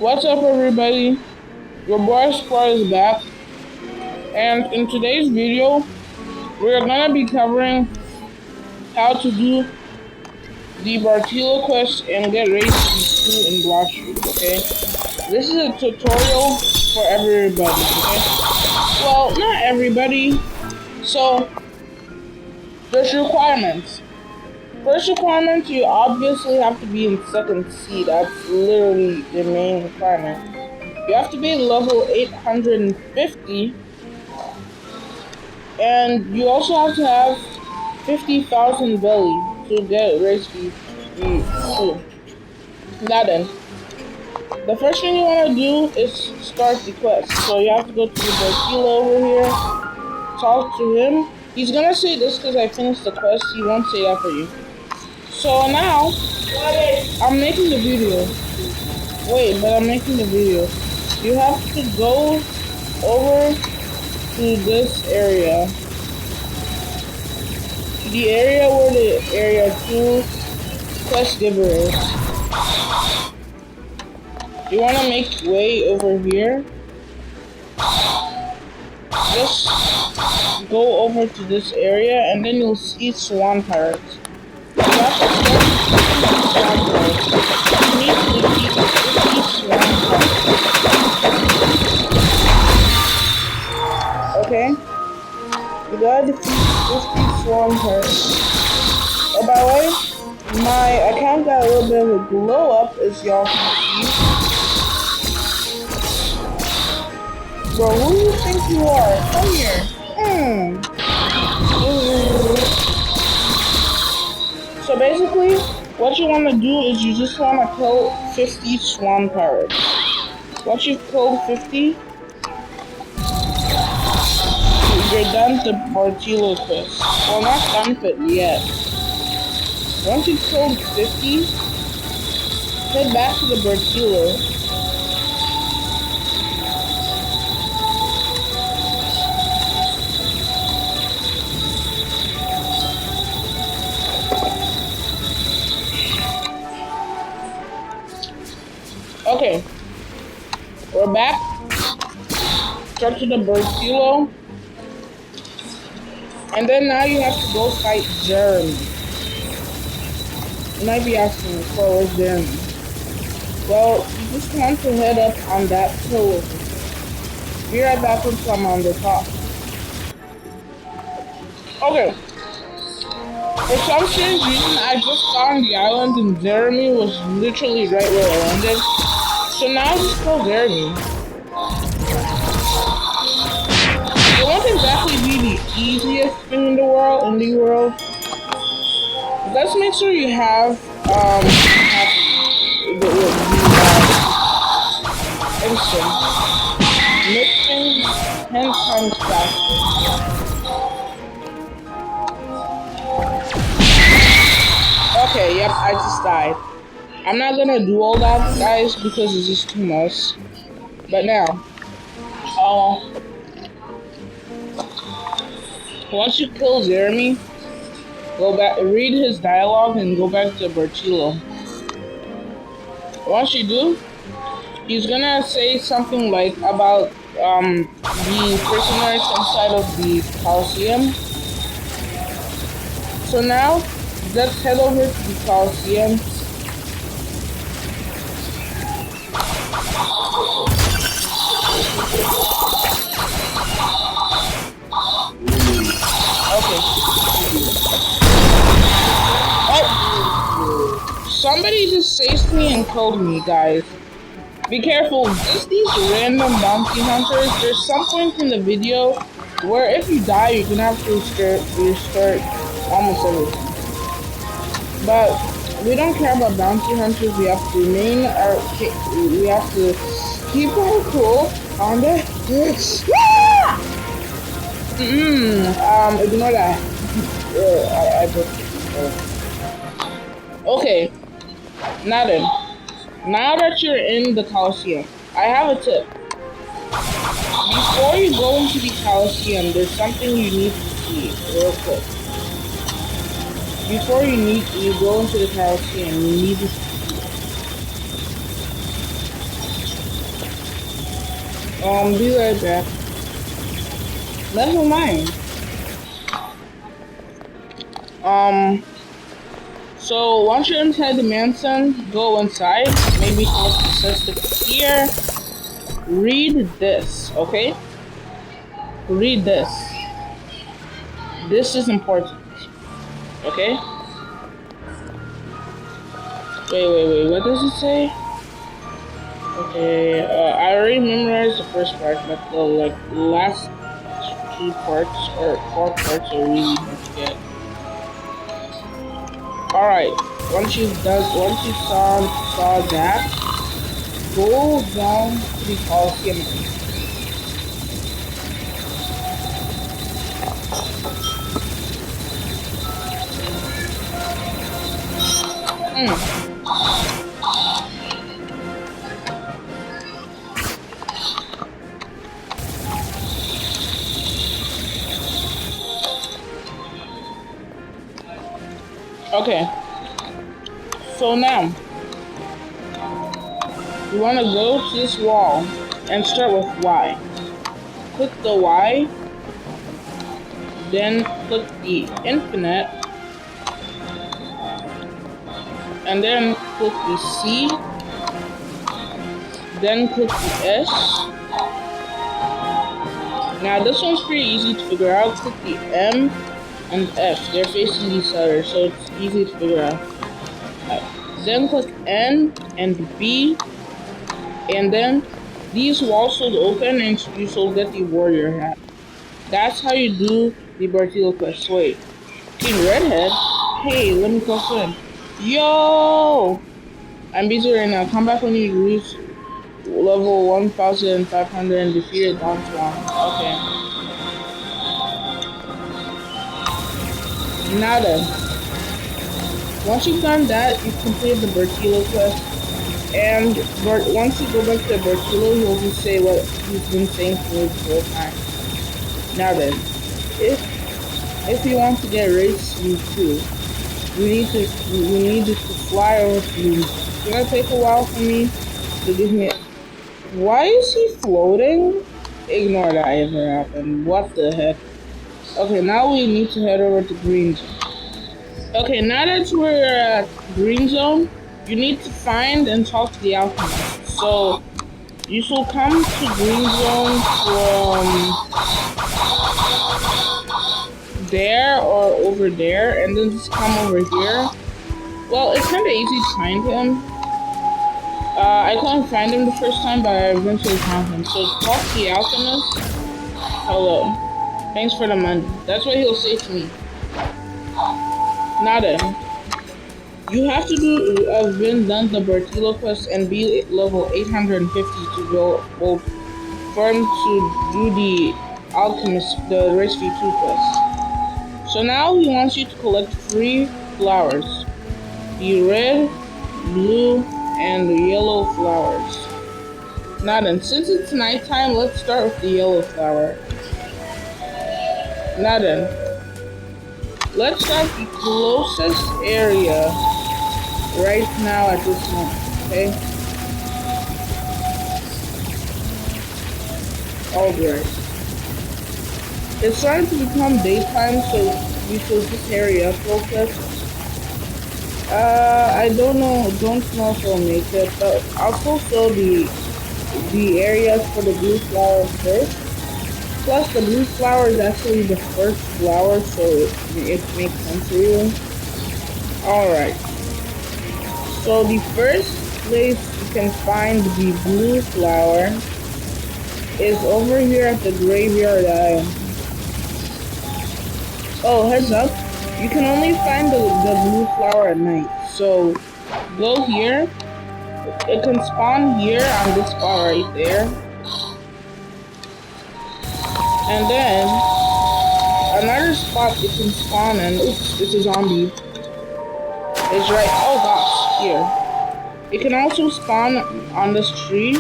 What's up, everybody? Your boy Squad is back, and in today's video, we're gonna be covering how to do the bartillo quest and get raised v.2 in glossary. Okay, this is a tutorial for everybody. Okay, well, not everybody. So there's requirements. First requirement, you obviously have to be in second C. That's literally the main requirement. You have to be level 850, and you also have to have 50,000 belly to get race v2. Now then, the first thing you want to do is start the quest. So you have to go to the bartillo over here, talk to him. He's gonna say this because I finished the quest. He won't say that for you. So now, I'm making the video. Wait, but I'm making the video. You have to go over to this area. The area where the area 2 quest giver is. You want to make way over here. Just go over to this area and then you'll see swan pirates. You have to start swan pirates. You need to defeat 50 swan pirates. Okay? You gotta defeat 50 swan pirates. Oh, by the way, my account got a little bit of a glow up, as y'all can see. Bro, who do you think you are? Come here. So basically, what you want to do is you just want to kill 50 swan pirates. Once you've killed 50, you're done the bartillo quest. Well, not done with it yet. Once you've killed 50, head back to the bartillo. Okay, we're back. Start to the bartillo. And then now you have to go fight Jeremy. You might be asking, so where's Jeremy? Well, you just want to head up on that hill. Be right back once I'm on the top. Okay. For some strange reason, I just found the island and Jeremy was literally right where I landed. So now just go Jeremy. It won't exactly be the easiest thing in the world. Let's make sure you have instant mixing 10 times faster. Okay, yep, I just died. I'm not gonna do all that, guys, because it's just too much. But now, once you kill Jeremy, go back, read his dialogue, and go back to bartillo. Once you do, he's gonna say something like about the prisoners inside of the Coliseum. So now, let's head over to the Coliseum. Okay. Oh! Somebody just chased me and killed me, guys. Be careful, just these random bounty hunters. There's some point in the video where if you die, you're gonna have to restart almost everything. But we don't care about bounty hunters. We have to remain we have to keep our cool on the ignore that. Okay, now then. Now that you're in the Coliseum, I have a tip. Before you go into the Coliseum, there's something you need to see real quick. Before you go into the Coliseum, you need to see. Be right back. Never mind. Um, so once you're inside the mansion, go inside. Maybe collect the statistics here. Read this, okay? Read this. This is important, okay? Wait. What does it say? Okay, I already memorized the first part, but the last two parts or four parts are really hard to get. All right. Once you saw that, go down to the Coliseum. Hmm. Okay. So now you want to go to this wall and start with Y. Click the Y, then click the infinite, and then click the C, then click the S. Now this one's pretty easy to figure out. Click the M and F. They're facing each other, so it's easy to figure out. Then click N and B, and then these walls will open and you shall get the warrior hat. That's how you do the bartillo quest. Wait, King Redhead? Hey, let me call in. Yo! I'm busy right now. Come back when you reach level 1500 and defeated Don Swan. Okay. Now then, once you've done that, you've completed the bartillo quest. And once you go back to Bartillo, he'll just say what he's been saying for the whole time. Now then, if you want to get race v.2, you need to fly over to you. It's gonna take a while for me to give me. Why is he floating? Ignore that ever happened. What the heck? Okay, now we need to head over to Green Zone. Okay, now that we're at Green Zone, you need to find and talk to the alchemist. So you shall come to Green Zone from there or over there, and then just come over here. Well, it's kind of easy to find him. I couldn't find him the first time, but I eventually found him. So talk to the alchemist. Hello. Thanks for the money. That's what he'll say to me. Now then, you have to have been done the Bartillo quest and be level 850 to go for him to do the alchemist, the race v2 quest. So now he wants you to collect 3 flowers, the red, blue, and the yellow flowers. Now then, since it's nighttime, let's start with the yellow flower. Now then, let's start the closest area right now at this moment, okay? Alright. It's starting to become daytime, so we should just hurry up real quick. I don't know if I'll make it, but I'll fulfill the areas for the blue flower first. Plus, the blue flower is actually the first flower, so it makes sense for you. Alright. So, the first place you can find the blue flower is over here at the graveyard island. Oh, heads up. You can only find the blue flower at night. So, go here. It can spawn here on this spot right there. And then, another spot it can spawn in. Oops, it's a zombie. It's right, oh gosh, here. It can also spawn on this tree.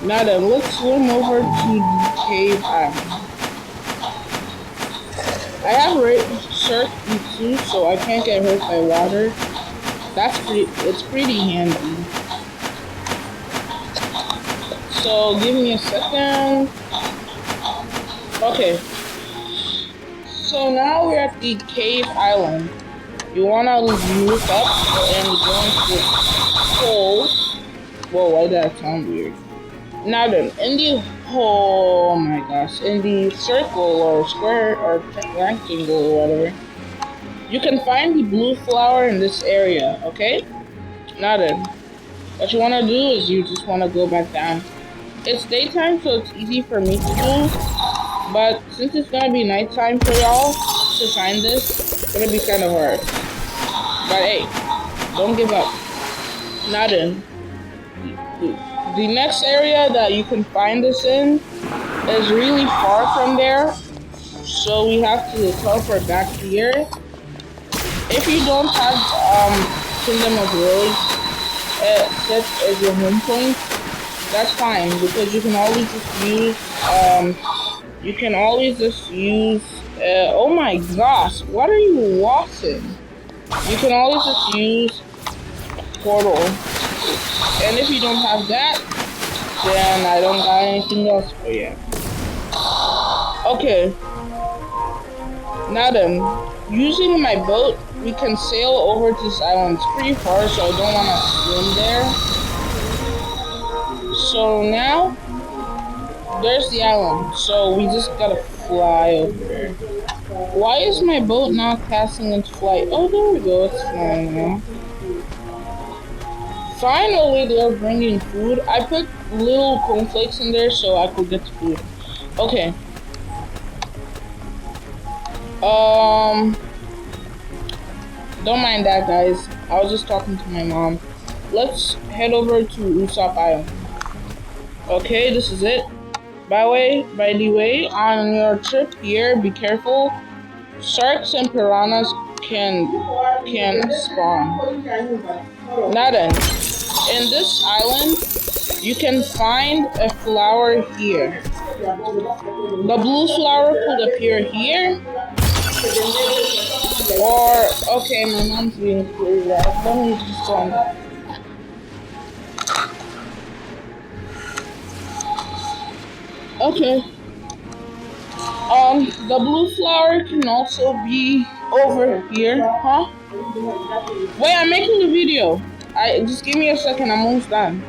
Now then, let's swim over to the cave island. I have Shark v.2, so I can't get hurt by water. It's pretty handy. So give me a second. Okay. So now we're at the cave island. You wanna look up and go into the hole. Whoa, why did that sound weird? Now then, in the hole, oh my gosh, in the circle or square or rectangle or whatever, you can find the blue flower in this area, okay? Now then, what you wanna do is you just wanna go back down. It's daytime, so it's easy for me to do, but since it's gonna be nighttime for y'all to find this, it's gonna be kind of hard. But hey, don't give up. Now then, the next area that you can find this in is really far from there, so we have to teleport back here. If you don't have Kingdom of Rose set as your home point, that's fine because you can always just use oh my gosh, what are you watching? You can always just use portal, and if you don't have that, then I don't got anything else for you. Okay, now then, using my boat, we can sail over to this island. It's pretty far, so I don't want to swim there. So now, there's the island. So we just gotta fly over there. Why is my boat not casting into flight? Oh, there we go. It's flying now. Finally, they're bringing food. I put little cornflakes in there so I could get the food. Okay. Don't mind that, guys. I was just talking to my mom. Let's head over to Usopp Island. Okay, this is it. By the way, on your trip here, be careful. Sharks and piranhas can spawn. Now then, in this island, you can find a flower here. The blue flower could appear here. Or, okay, my mom's being clear. Let me just okay. The blue flower can also be over here, huh? Wait, I'm making a video. Just give me a second. I'm almost done.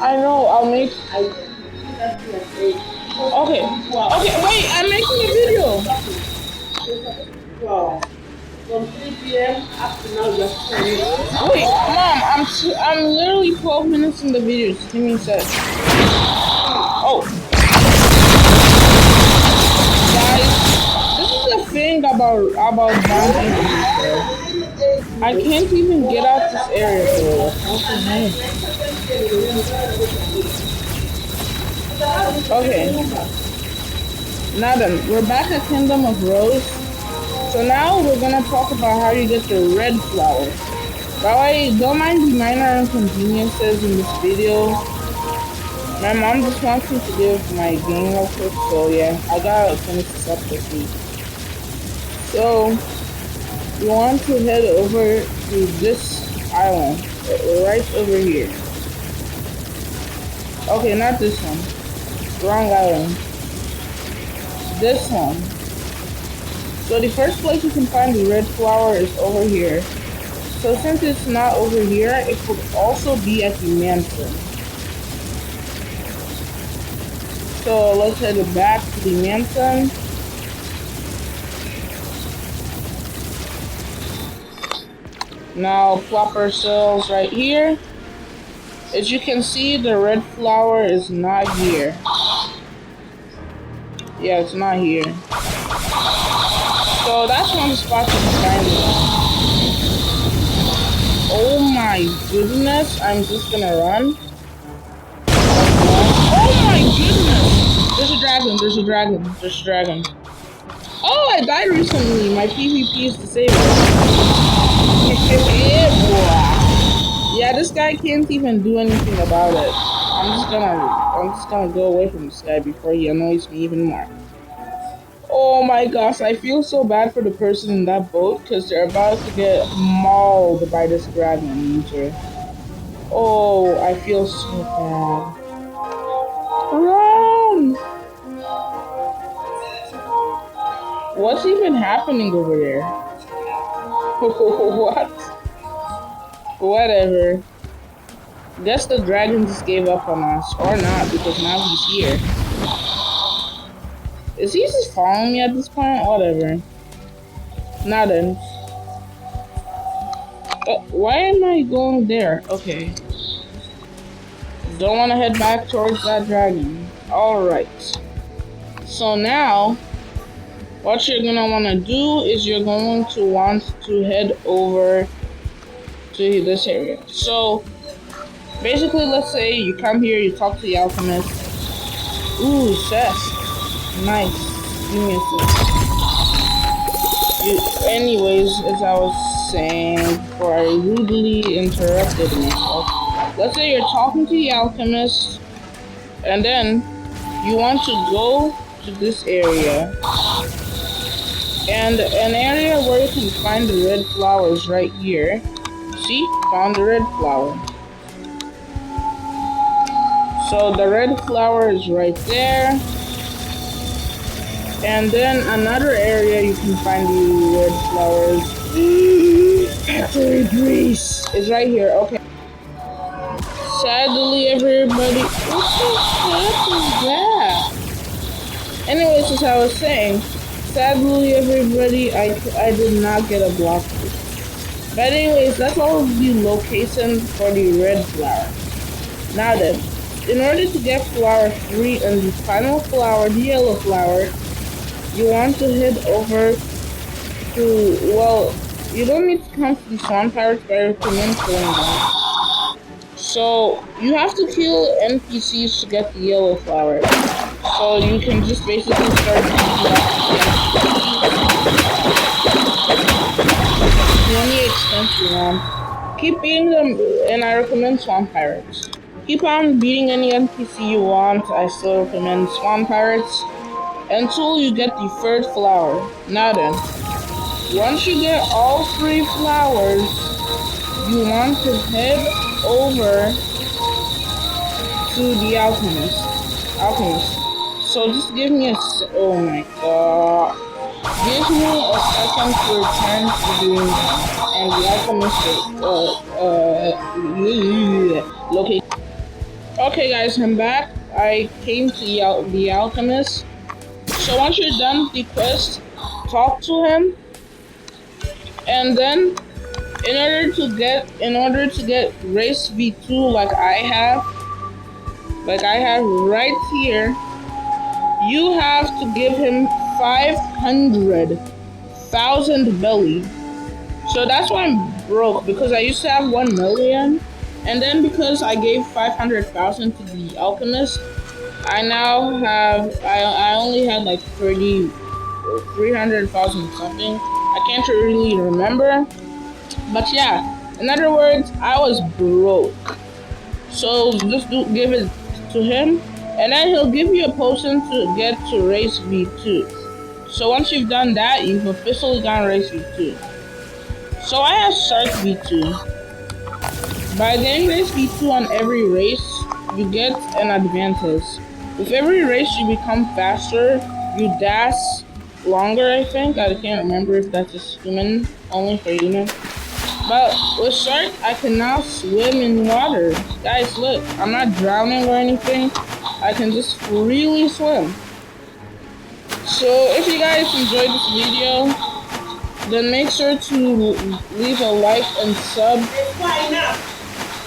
I know. Okay. Wait, I'm making a video. From 3 p.m. up to now, wait, Mom, I'm literally 12 minutes in the video. Just give me a sec. Oh. Guys, this is the thing about bombing. I can't even get out this area, bro. Okay. Now then, we're back at Kingdom of Rose. So now we're gonna talk about how you get the red flower. By the way, don't mind the minor inconveniences in this video. My mom just wants me to give my game real quick, so yeah, I gotta finish this up this week. So, we want to head over to this island, right over here. Okay, not this one. Wrong island. This one. So the first place you can find the red flower is over here. So since it's not over here, it could also be at the mansion. So let's head back to the mansion. Now plop ourselves right here. As you can see, the red flower is not here. Yeah, it's not here. So that's one spot you can find it. Oh my goodness, I'm just gonna run. Oh my goodness! There's a dragon. Oh, I died recently. My PvP is disabled. Yeah, this guy can't even do anything about it. I'm just gonna go away from this guy before he annoys me even more. Oh my gosh, I feel so bad for the person in that boat because they're about to get mauled by this dragon user. Oh, I feel so bad. Run! What's even happening over there? What? Whatever. Guess the dragon just gave up on us. Or not, because now he's here. Is he just following me at this point? Whatever. Now then. Why am I going there? Okay. Don't want to head back towards that dragon. Alright. So now, what you're going to want to do is you're going to want to head over to this area. So, basically, let's say you come here, you talk to the alchemist. Ooh, chest. Nice. Give me a sec. Anyways, as I was saying before I rudely interrupted myself, let's say you're talking to the alchemist, and then you want to go to this area, and an area where you can find the red flowers right here. See? Found the red flower. So the red flower is right there. And then another area you can find the red flowers. Factory grease is right here. Okay. Sadly, everybody. What the heck is that? Anyways, as I was saying, sadly, everybody, I did not get a block. But anyways, that's all the location for the red flower. Now then, in order to get flower 3 and the final flower, the yellow flower, you want to head over to, well, you don't need to come to the Swan Pirates, but I recommend killing them. So, you have to kill NPCs to get the yellow flower. So, you can just basically start to any extent you want. Keep beating them, and I recommend Swan Pirates. Keep on beating any NPC you want. I still recommend Swan Pirates until you get the 3rd flower. Now then, once you get all 3 flowers, you want to head over to the alchemist. So just give me oh my god. Give me a second to return to doing that. And the alchemist locate. Okay guys, I'm back. I came to the alchemist. So once you're done with the quest, talk to him, and then in order to get race v.2 like I have right here, you have to give him 500,000 belly. So that's why I'm broke, because I used to have 1 million, and then because I gave 500,000 to the alchemist, I now have, I only had like 300,000 something. I can't really remember. But yeah, in other words, I was broke. So just give it to him, and then he'll give you a potion to get to race v.2. So once you've done that, you've officially gone race v.2. So I have Shark v.2. By getting race v.2 on every race, you get an advantage. With every race, you become faster, you dash longer, I think. I can't remember if that's just human, only for human. But with Shark, I can now swim in water. Guys, look, I'm not drowning or anything. I can just freely swim. So if you guys enjoyed this video, then make sure to leave a like and sub.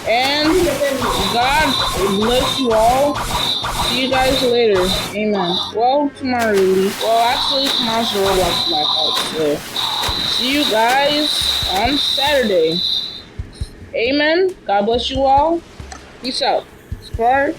And God bless you all. See you guys later. Amen. Well, tomorrow really. Well, actually, tomorrow's the Roblox blackout. So, see you guys on Saturday. Amen. God bless you all. Peace out. Spark.